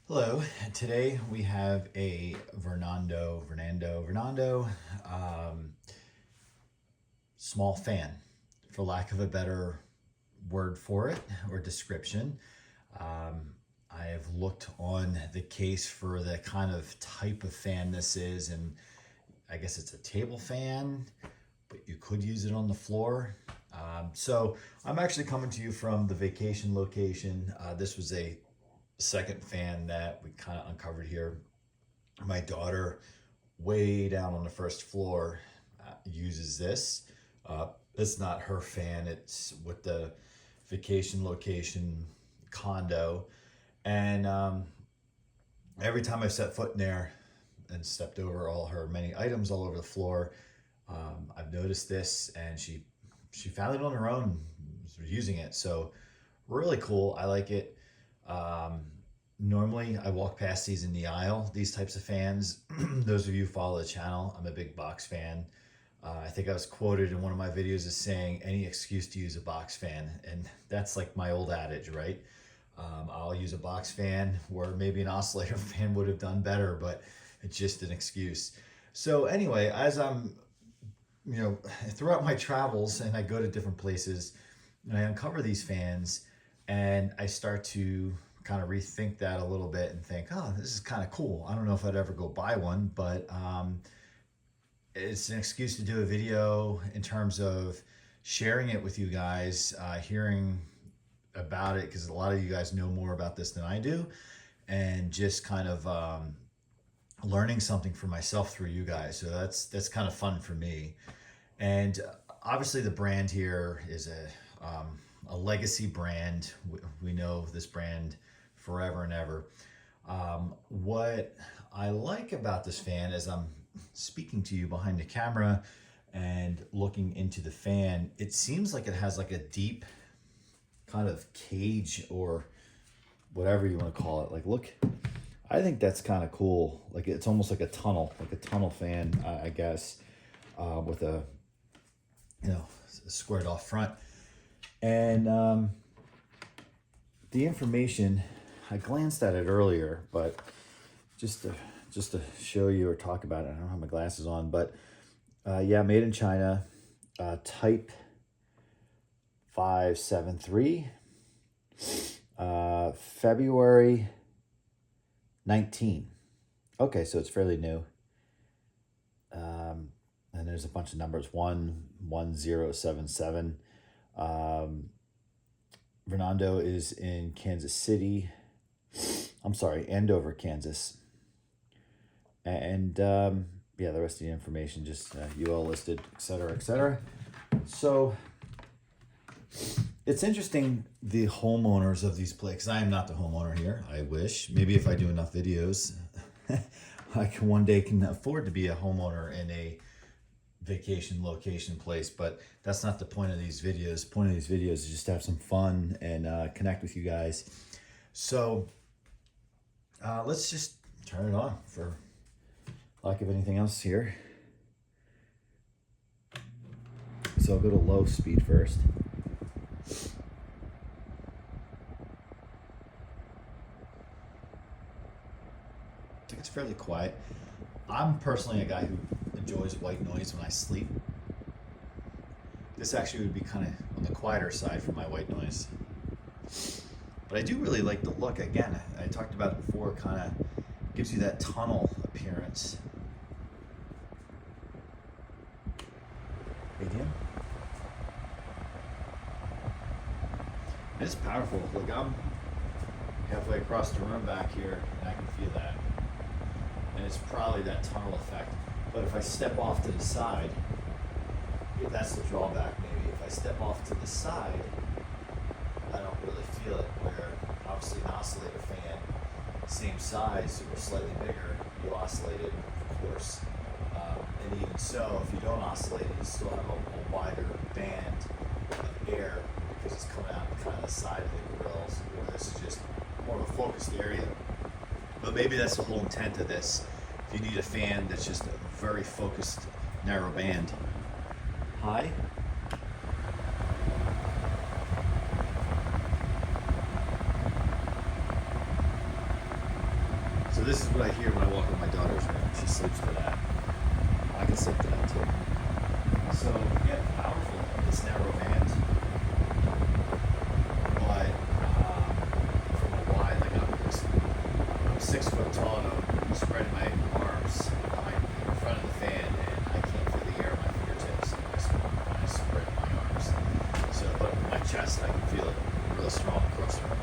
Hello, today we have a Vornado small fan, for lack of a better word for it or description. I have looked on the case for the kind of type of fan this is, and I guess it's a table fan, but you could use it on the floor. So I'm actually coming to you from the vacation location. This was a second fan that we kind of uncovered here. My daughter, way down on the first floor, uses this. It's not her fan, it's with the vacation location condo. And every time I've set foot in there and stepped over all her many items all over the floor, I've noticed this, and she found it on her own, using it. So really cool. I like it. Normally I walk past these in the aisle, these types of fans. Those of you who follow the channel, I'm a big box fan. I think I was quoted in one of my videos as saying any excuse to use a box fan, and that's like my old adage, right? I'll use a box fan where maybe an oscillator fan would have done better, but it's just an excuse. So anyway, as I'm, throughout my travels and I go to different places and I uncover these fans, and I start to kind of rethink that a little bit and think, oh, this is kind of cool. I don't know if I'd ever go buy one, but it's an excuse to do a video in terms of sharing it with you guys, hearing about it, because a lot of you guys know more about this than I do, and just kind of learning something for myself through you guys. So that's kind of fun for me. And obviously the brand here is a legacy brand. We know this brand forever and ever. What I like about this fan is I'm speaking to you behind the camera and looking into the fan. It seems like it has like a deep kind of cage or whatever you want to call it. Like, look, I think that's kind of cool. Like, it's almost like a tunnel fan, I guess, with a, squared off front. And the information, I glanced at it earlier, but just to show you or talk about it, I don't have my glasses on, but yeah, made in China, type 573, February 19. Okay, so it's fairly new. And there's a bunch of numbers, 11077. Vornado is in Kansas City. I'm sorry, Andover, Kansas. And yeah, the rest of the information, just UL listed, etc., etc. So it's interesting, the homeowners of these places. I am not the homeowner here. I wish. Maybe if I do enough videos, I can one day afford to be a homeowner in a vacation location place, but that's not the point of these videos. The point of these videos is just to have some fun and connect with you guys. So let's just turn it on for lack of anything else here. So I'll go to low speed first. I think it's fairly quiet. I'm personally a guy who enjoys white noise when I sleep. This actually would be kind of on the quieter side for my white noise. But I do really like the look. Again, I talked about it before, kind of gives you that tunnel appearance. Medium. It's powerful. Look, I'm halfway across the room back here, and I can feel that. And it's probably that tunnel effect. But if I step off to the side, that's the drawback maybe. If I step off to the side, I don't really feel it. Where obviously an oscillator fan, same size or slightly bigger, you oscillate it, of course. And even so, if you don't oscillate it, you still have a wider band of air because it's coming out kind of the side of the grills, where this is just more of a focused area. But maybe that's the whole intent of this. If you need a fan that's just a very focused, narrow band. High. this is what I hear when I walk in my daughter's room. She sleeps to that. I can sleep to that too. So yeah, powerful. This narrow band, but from a wide, like I'm 6 foot tall and I'm spreading my arms behind in front of the fan, and I can't feel the air on my fingertips when I spread my arms. So but my chest, I can feel it really strong across the room.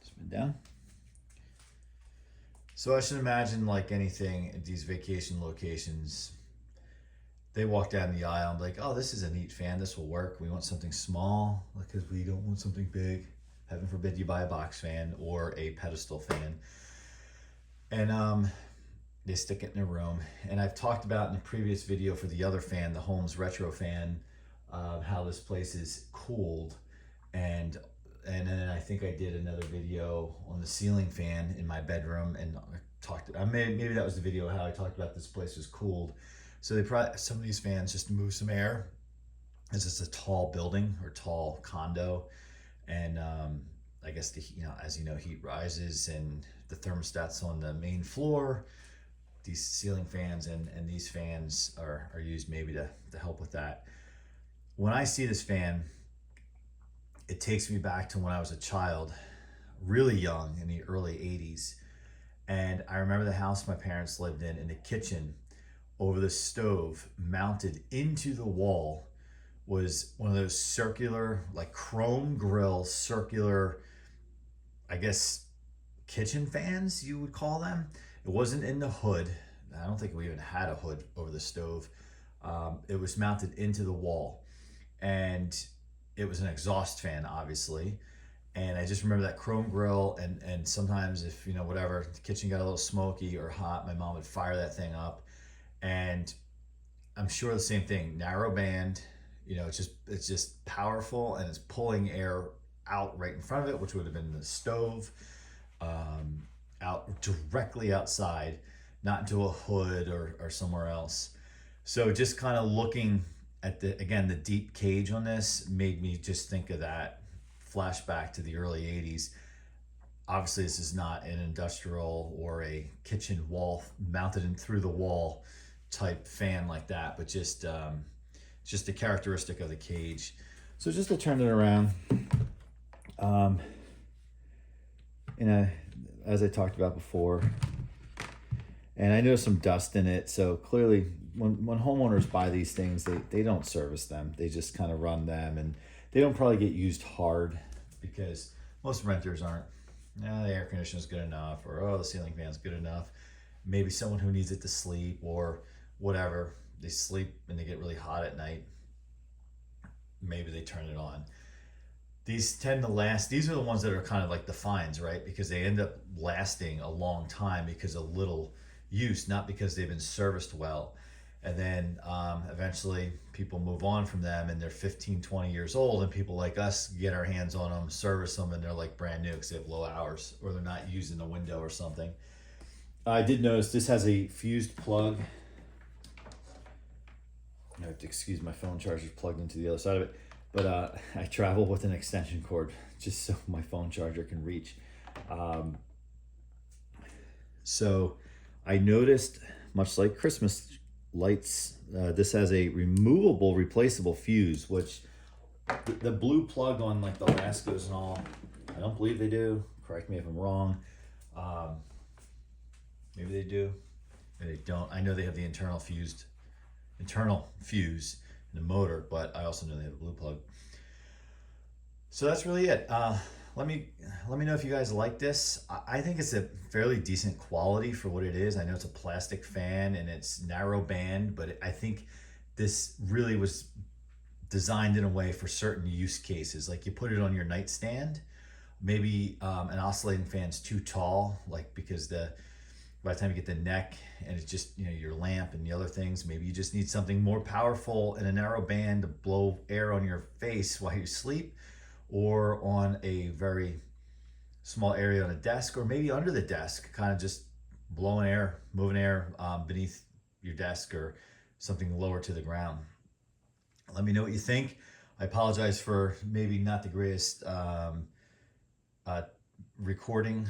Spin down. So I should imagine, like anything at these vacation locations, they walk down the aisle and be like, oh, this is a neat fan. This will work. We want something small because we don't want something big. Heaven forbid you buy a box fan or a pedestal fan. And they stick it in a room. And I've talked about in the previous video for the other fan, the Holmes Retro fan, how this place is cooled. And then I think I did another video on the ceiling fan in my bedroom, and I talked. Maybe that was the video how I talked about this place was cooled. So they probably, some of these fans just move some air. It's just a tall building or tall condo, and I guess as you know, heat rises and the thermostat's on the main floor. These ceiling fans and these fans are used maybe to help with that. When I see this fan, it takes me back to when I was a child, really young in the early 80s. And I remember the house my parents lived in the kitchen, over the stove, mounted into the wall, was one of those circular, like chrome grill, circular, I guess, kitchen fans, you would call them. It wasn't in the hood. I don't think we even had a hood over the stove. It was mounted into the wall. And it was an exhaust fan, obviously. And I just remember that chrome grill, and sometimes if, whatever, the kitchen got a little smoky or hot, my mom would fire that thing up. And I'm sure the same thing, narrow band, it's just powerful, and it's pulling air out right in front of it, which would have been the stove, out directly outside, not into a hood or somewhere else. So just kind of looking at the deep cage on this made me just think of that flashback to the early 80s. Obviously this is not an industrial or a kitchen wall mounted in through the wall type fan like that, but just a characteristic of the cage. So just to turn it around, as I talked about before, and I noticed some dust in it. So clearly when homeowners buy these things, they don't service them. They just kind of run them, and they don't probably get used hard because most renters aren't, the air conditioner's good enough, or the ceiling fan's good enough. Maybe someone who needs it to sleep or whatever, they sleep and they get really hot at night. Maybe they turn it on. These tend to last. These are the ones that are kind of like the fines, right? Because they end up lasting a long time because of little use, not because they've been serviced well. And then eventually people move on from them, and they're 15, 20 years old, and people like us get our hands on them, service them, and they're like brand new because they have low hours or they're not using the window or something. I did notice this has a fused plug. I have to excuse my phone charger's plugged into the other side of it, but I travel with an extension cord just so my phone charger can reach. So I noticed, much like Christmas lights, this has a removable replaceable fuse, which the blue plug on like the Lascos and all, I don't believe they do. Correct me if I'm wrong. Maybe they do, maybe they don't. I know they have the internal fuse in the motor, but I also know they have a blue plug. So that's really it. Let me know if you guys like this. I think it's a fairly decent quality for what it is. I know it's a plastic fan and it's narrow band, but I think this really was designed in a way for certain use cases. Like you put it on your nightstand, maybe an oscillating fan's too tall, like because by the time you get the neck and it's just, your lamp and the other things, maybe you just need something more powerful in a narrow band to blow air on your face while you sleep, or on a very small area on a desk, or maybe under the desk, kind of just blowing air, moving air beneath your desk or something lower to the ground. Let me know what you think. I apologize for maybe not the greatest recording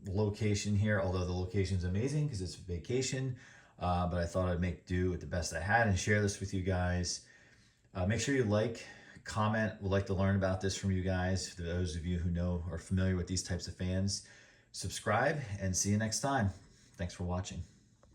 location here, although the location's amazing because it's vacation. But I thought I'd make do with the best I had and share this with you guys. Make sure you like, comment. Would like to learn about this from you guys. For those of you who know are familiar with these types of fans, subscribe and see you next time. Thanks for watching.